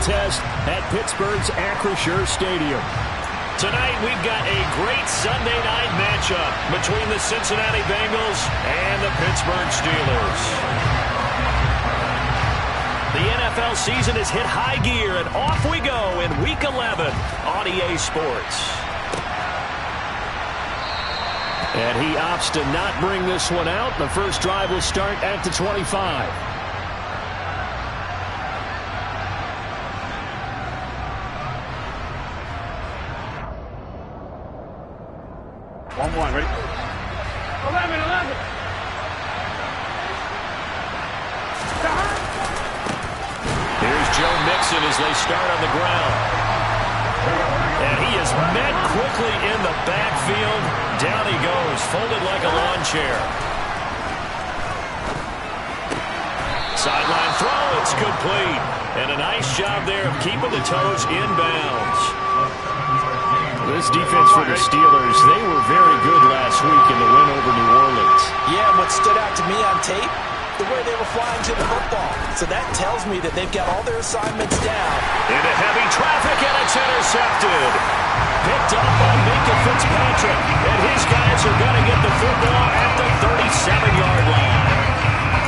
contest at Pittsburgh's Acrisure Stadium. Tonight, we've got a great Sunday night matchup between the Cincinnati Bengals and the Pittsburgh Steelers. The NFL season has hit high gear, and off we go in Week 11 on EA Sports. And he opts to not bring this one out. The first drive will start at the 25. Ready? 11. Here's Joe Mixon as they start on the ground. And he is met quickly in the backfield. Down he goes, folded like a lawn chair. Sideline throw, it's complete. And a nice job there of keeping the toes in bounds. This defense for the Steelers, they were very good last week in the win over New Orleans. Yeah, and what stood out to me on tape, the way they were flying to the football. So that tells me that they've got all their assignments down. Into heavy traffic, and it's intercepted. Picked up by Minkah Fitzpatrick. And his guys are going to get the football at the 37-yard line.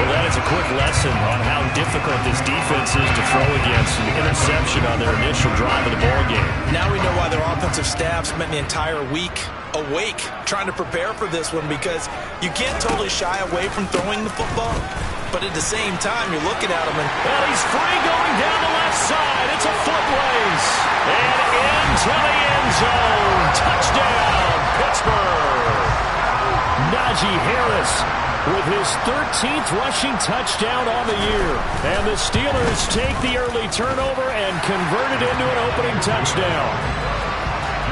Well, that is a quick lesson on how difficult this defense is to throw against. An interception on their initial drive of the ballgame. Now we know why their offensive staff spent the entire week awake trying to prepare for this one, because you can't totally shy away from throwing the football, but at the same time, you're looking at him and... Well, he's free going down the left side. It's a foot race. And into the end zone. Touchdown, Pittsburgh. Najee Harris with his 13th rushing touchdown on the year. And the Steelers take the early turnover and convert it into an opening touchdown.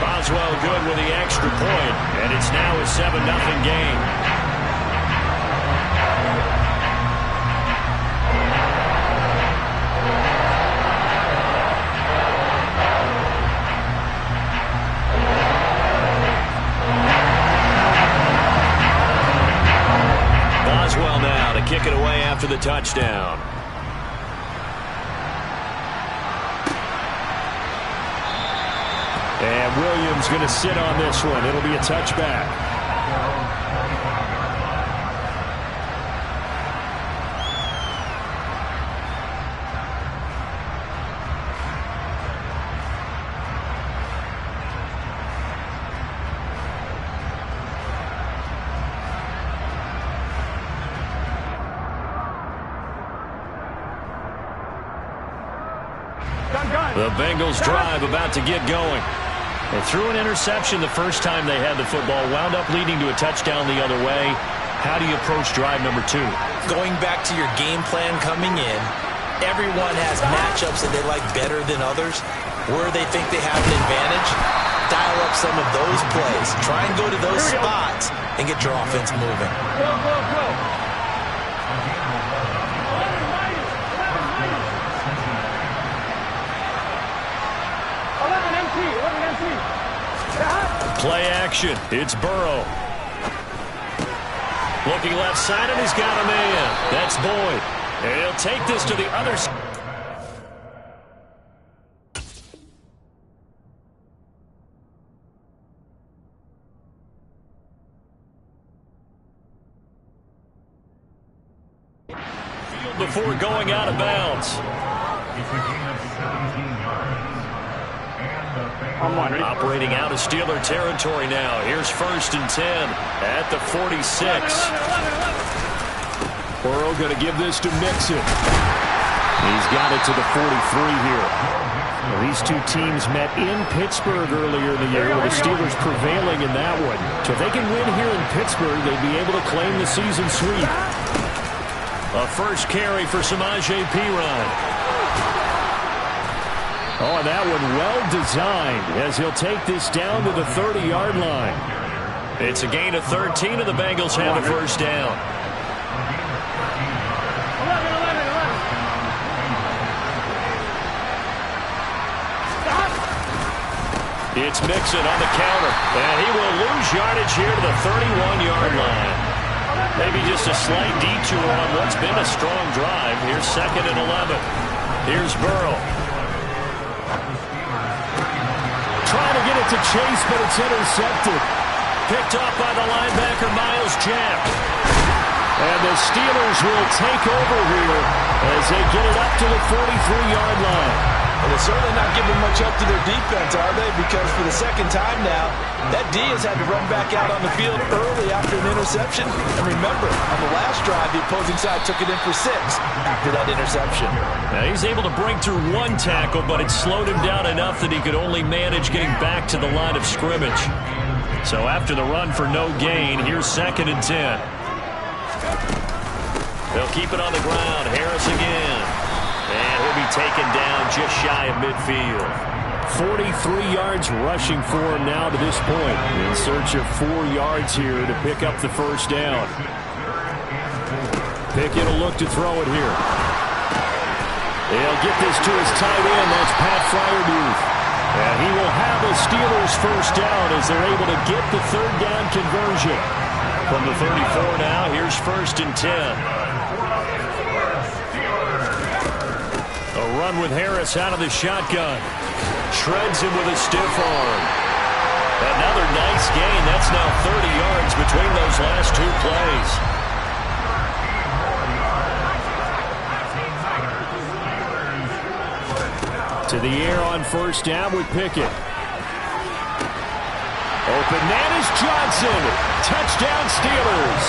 Boswell good with the extra point, and it's now a 7-0 game. Boswell now to kick it away after the touchdown. And Williams going to sit on this one. It'll be a touchback. The Bengals drive about to get going. They threw an interception the first time they had the football, wound up leading to a touchdown the other way. How do you approach drive number 2? Going back to your game plan coming in, everyone has matchups that they like better than others. Where they think they have an advantage, dial up some of those plays. Try and go to those spots and get your offense moving. Go. Play action. It's Burrow. Looking left side, and he's got a man. That's Boyd. And he'll take this to the other side. Before going out of bounds. Operating out of Steeler territory now. Here's 1st and 10 at the 46. Burrow going to give this to Mixon. He's got it to the 43 here. Well, these two teams met in Pittsburgh earlier in the year, with the Steelers prevailing in that one. So if they can win here in Pittsburgh, they'd be able to claim the season sweep. A first carry for Samaje Perine. Oh, and that one well designed, as he'll take this down to the 30-yard line. It's a gain of 13, and the Bengals have the first down. It's Mixon on the counter, and he will lose yardage here to the 31-yard line. Maybe just a slight detour on what's been a strong drive. Here's 2nd and 11. Here's Burrow. to chase, but it's intercepted. Picked off by the linebacker, Myles Jack. And the Steelers will take over here as they get it up to the 43-yard line. Well, they're certainly not giving much help to their defense, are they? Because for the second time now, that D has had to run back out on the field early after an interception. And remember, on the last drive, the opposing side took it in for 6 after that interception. Now, he's able to break through one tackle, but it slowed him down enough that he could only manage getting back to the line of scrimmage. So after the run for no gain, here's 2nd and 10. They'll keep it on the ground. Harris again. And he'll be taken down just shy of midfield. 43 yards rushing for him now to this point. In search of 4 yards here to pick up the first down. Pickett will look to throw it here. They'll get this to his tight end. That's Pat Freiermuth. And he will have a Steelers first down as they're able to get the 3rd down conversion. From the 34 now, here's 1st and 10. A run with Harris out of the shotgun. Shreds him with a stiff arm. Another nice gain. That's now 30 yards between those last 2 plays. To the air on first down with Pickett. Open man is Johnson. Touchdown Steelers.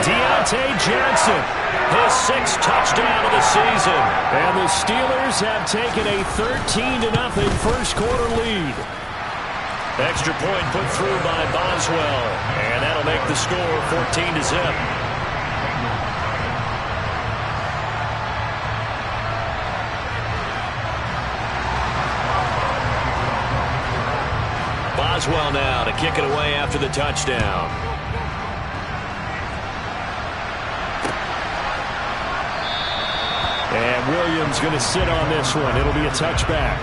Deontay Johnson. His 6th touchdown of the season. And the Steelers have taken a 13-0 first quarter lead. Extra point put through by Boswell. And that'll make the score 14-0. Boswell now to kick it away after the touchdown. And Williams going to sit on this one. It'll be a touchback.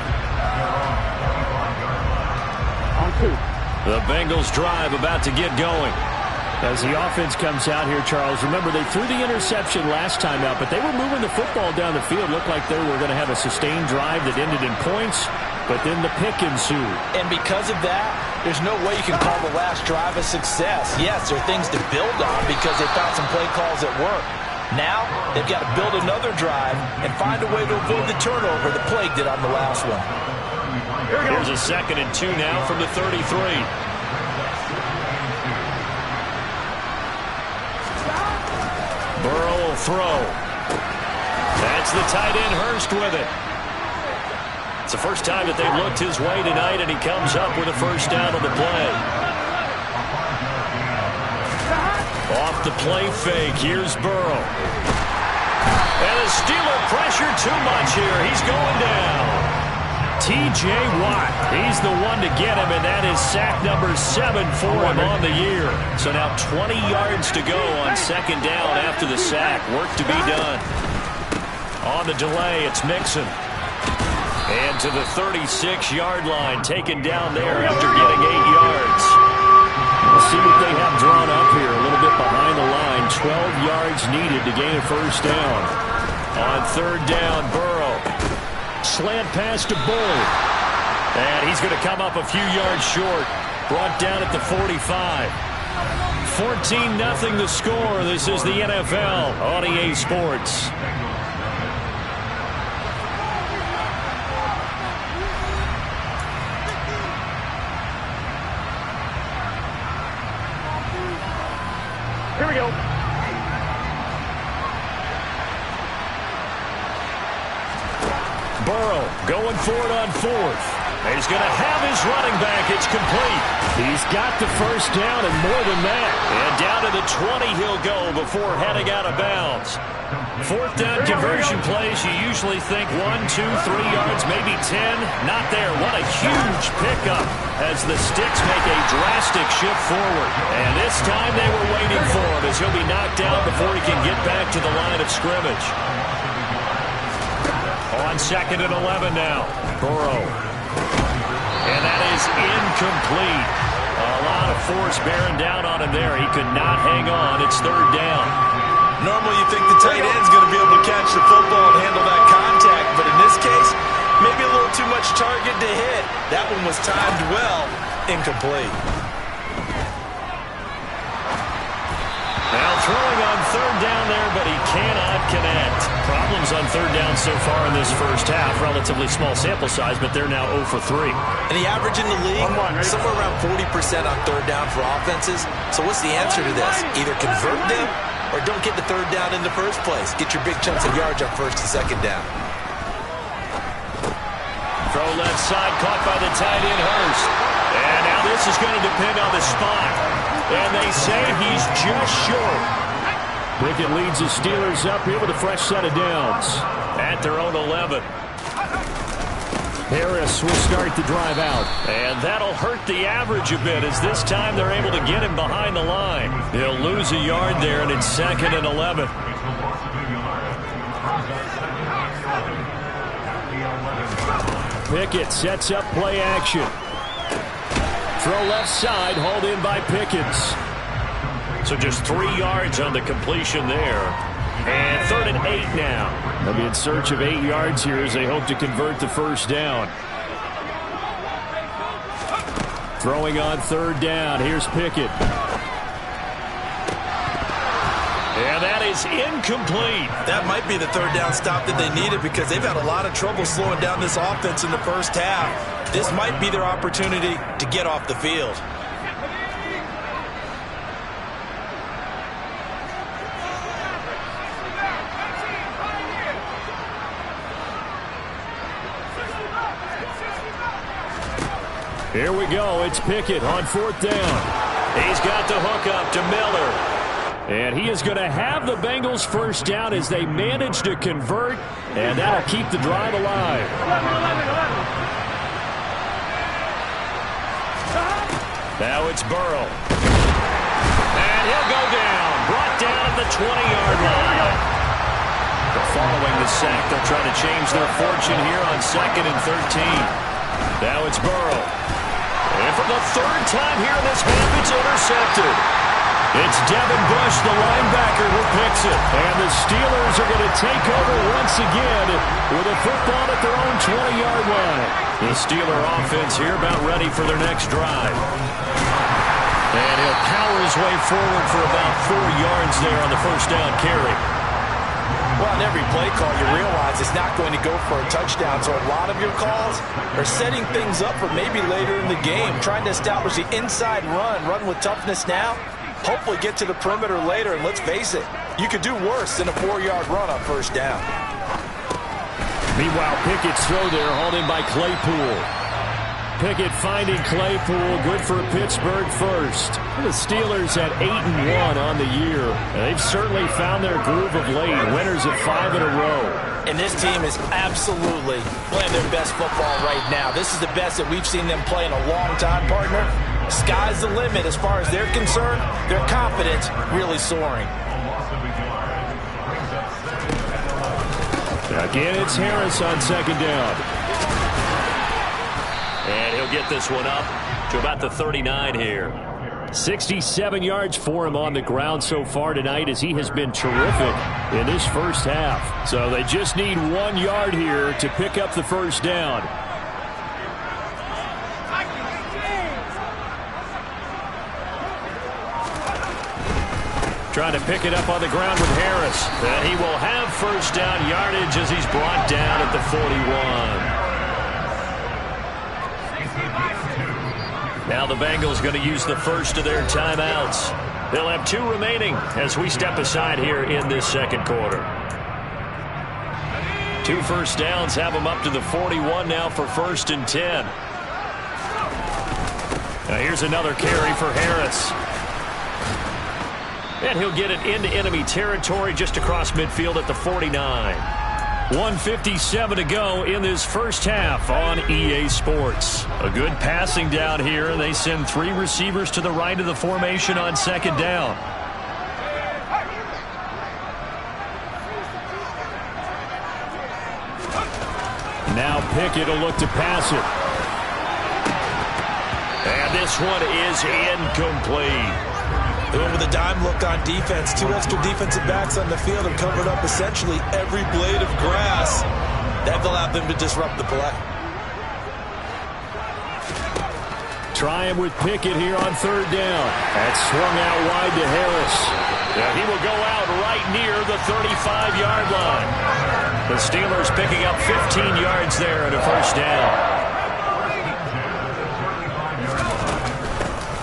The Bengals drive about to get going. As the offense comes out here, Charles, remember they threw the interception last time out, but they were moving the football down the field. Looked like they were going to have a sustained drive that ended in points, but then the pick ensued. And because of that, there's no way you can call the last drive a success. Yes, there are things to build on because they found some play calls that work. Now, they've got to build another drive and find a way to avoid the turnover that plagued it on the last one. Here's a 2nd and 2 now from the 33. Burrow will throw. That's the tight end Hurst with it. It's the first time that they've looked his way tonight, and he comes up with a first down on the play. Off the play fake, here's Burrow. And the Steeler pressure too much here. He's going down. T.J. Watt, he's the one to get him, and that is sack number 7 for him on the year. So now 20 yards to go on 2nd down after the sack. Work to be done. On the delay, it's Mixon. And to the 36-yard line, taken down there after getting 8 yards. Let's see what they have drawn up here. A little bit behind the line. 12 yards needed to gain a first down. On 3rd down, Burrow. Slant pass to Bull. And he's going to come up a few yards short. Brought down at the 45. 14-0 the score. This is the NFL on EA Sports. Here we go. Burrow going for it on 4th. He's going to have his running back. It's complete. He's got the first down and more than that. And down to the 20 he'll go before heading out of bounds. 4th down conversion plays, you usually think 1, 2, 3 yards, maybe 10. Not there. What a huge pickup as the Sticks make a drastic shift forward. And this time they were waiting for him as he'll be knocked down before he can get back to the line of scrimmage. On 2nd and 11 now. Burrow. And that is incomplete. A lot of force bearing down on him there. He could not hang on. It's 3rd down. Normally you think the tight end's going to be able to catch the football and handle that contact, but in this case, maybe a little too much much target to hit. That one was timed well. Incomplete. Now throwing on third down there, but he cannot connect. Problems on third down so far in this first half. Relatively small sample size, but they're now 0 for 3. And the average in the league, somewhere around 40% on third down for offenses. So what's the answer to this? Either convert them or don't get the third down in the first place. Get your big chunks of yards on first and second down. Throw left side, caught by the tight end, Hurst. And now this is going to depend on the spot. And they say he's just short. Pickett leads the Steelers up here with a fresh set of downs at their own 11. Harris will start the drive out. And that'll hurt the average a bit as this time they're able to get him behind the line. He'll lose a yard there, and it's 2nd and 11. Pickett sets up play action. Throw left side, hauled in by Pickens. So just 3 yards on the completion there. And 3rd and 8 now. They'll be in search of 8 yards here as they hope to convert the first down. Throwing on 3rd down. Here's Pickett. And that is incomplete. That might be the third down stop that they needed because they've had a lot of trouble slowing down this offense in the first half. This might be their opportunity to get off the field. Here we go. It's Pickett on 4th down. He's got the hook up to Miller. And he is going to have the Bengals first down as they manage to convert, and that'll keep the drive alive. Now it's Burrow. And he'll go down. Brought down at the 20-yard line. Following the sack, they'll try to change their fortune here on 2nd and 13. Now it's Burrow. And for the 3rd time here in this half, it's intercepted. It's Devin Bush, the linebacker, who picks it. And the Steelers are going to take over once again with a football at their own 20-yard line. The Steeler offense here about ready for their next drive. And he'll power his way forward for about 4 yards there on the first down carry. Well, on every play call, you realize it's not going to go for a touchdown. So a lot of your calls are setting things up for maybe later in the game, trying to establish the inside run with toughness now. Hopefully get to the perimeter later, and let's face it, you could do worse than a 4-yard run on first down. Meanwhile, Pickett's throw there, hauled in by Claypool. Pickett finding Claypool, good for Pittsburgh first. The Steelers at 8-1 on the year. They've certainly found their groove of late, winners of 5 in a row. And this team is absolutely playing their best football right now. This is the best that we've seen them play in a long time, partner. Sky's the limit as far as they're concerned. Their confidence really soaring. Again, it's Harris on 2nd down. And he'll get this one up to about the 39 here. 67 yards for him on the ground so far tonight as he has been terrific in this first half. So they just need 1 yard here to pick up the first down. Trying to pick it up on the ground with Harris. And he will have first down yardage as he's brought down at the 41. Now the Bengals going to use the first of their timeouts. They'll have 2 remaining as we step aside here in this second quarter. 2 first downs have them up to the 41 now for 1st and 10. Now here's another carry for Harris. And he'll get it into enemy territory just across midfield at the 49. 1:57 to go in this first half on EA Sports. A good passing down here. They send 3 receivers to the right of the formation on 2nd down. Now Pickett will look to pass it. And this one is incomplete. They went with a dime look on defense. 2 extra defensive backs on the field and covered up essentially every blade of grass. That allowed them to disrupt the play. try him with Pickett here on third down. That's swung out wide to Harris. Yeah, he will go out right near the 35-yard line. The Steelers picking up 15 yards there at a first down.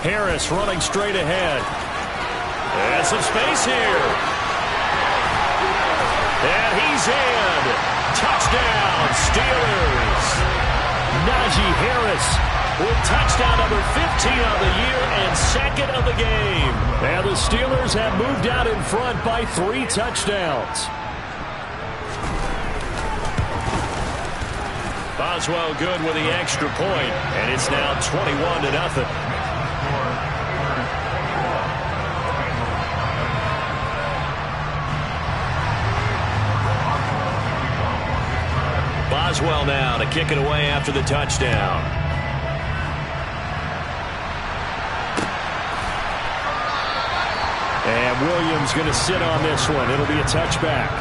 Harris running straight ahead. And some space here. And he's in. Touchdown, Steelers. Najee Harris with touchdown number 15 of the year and second of the game. And the Steelers have moved out in front by 3 touchdowns. Boswell good with the extra point, and it's now 21-0. Boswell now to kick it away after the touchdown. And Williams going to sit on this one. It'll be a touchback.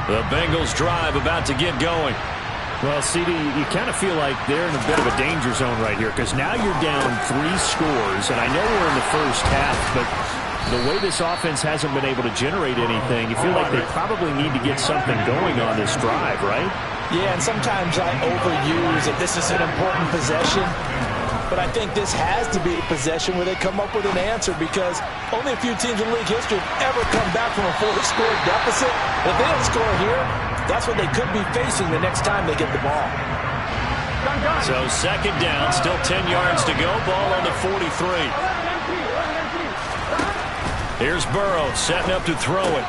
The Bengals drive about to get going. Well, CD, you kind of feel like they're in a bit of a danger zone right here because now you're down 3 scores, and I know we're in the first half, but the way this offense hasn't been able to generate anything, you feel like they probably need to get something going on this drive, right? Yeah, and sometimes I overuse that this is an important possession, but I think this has to be a possession where they come up with an answer because only a few teams in league history have ever come back from a 4-score deficit. If they don't score here, that's what they could be facing the next time they get the ball. So second down, still 10 yards to go. Ball on the 43. Here's Burrow setting up to throw it.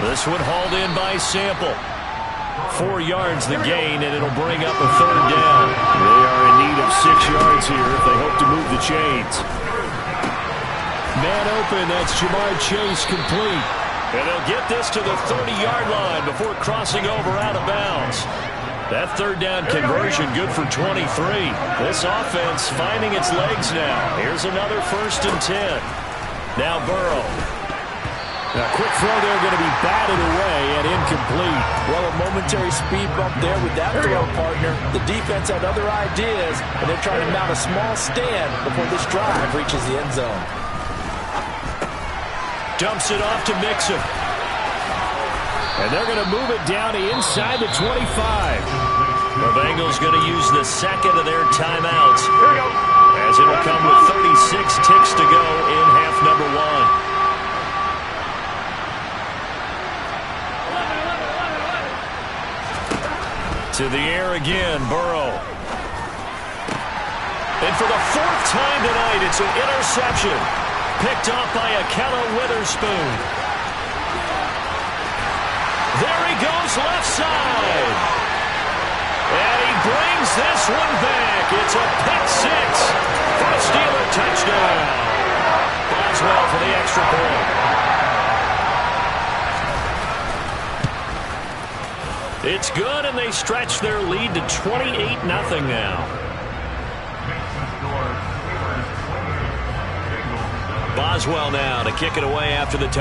This one hauled in by Sample. 4 yards the gain, and it'll bring up a third down. They are in need of 6 yards here if they hope to move the chains. Man open, that's Jamar Chase complete. And they'll get this to the 30-yard line before crossing over out of bounds. That third down conversion good for 23. This offense finding its legs now. Here's another 1st and 10. Now Burrow. A quick throw there going to be batted away and incomplete. Well, a momentary speed bump there with that throw, partner. The defense had other ideas, and they're trying to mount a small stand before this drive reaches the end zone. Dumps it off to Mixon. And they're going to move it down to inside the 25. The Bengals going to use the second of their timeouts. As it'll come with 36 ticks to go in half number 1. To the air again, Burrow. And for the 4th time tonight, it's an interception. Picked off by Ahkello Witherspoon. There he goes left side. And he brings this one back. It's a pick 6 for a Steeler touchdown. Boswell for the extra point. It's good, and they stretch their lead to 28-0 now. Boswell now to kick it away after the touchdown.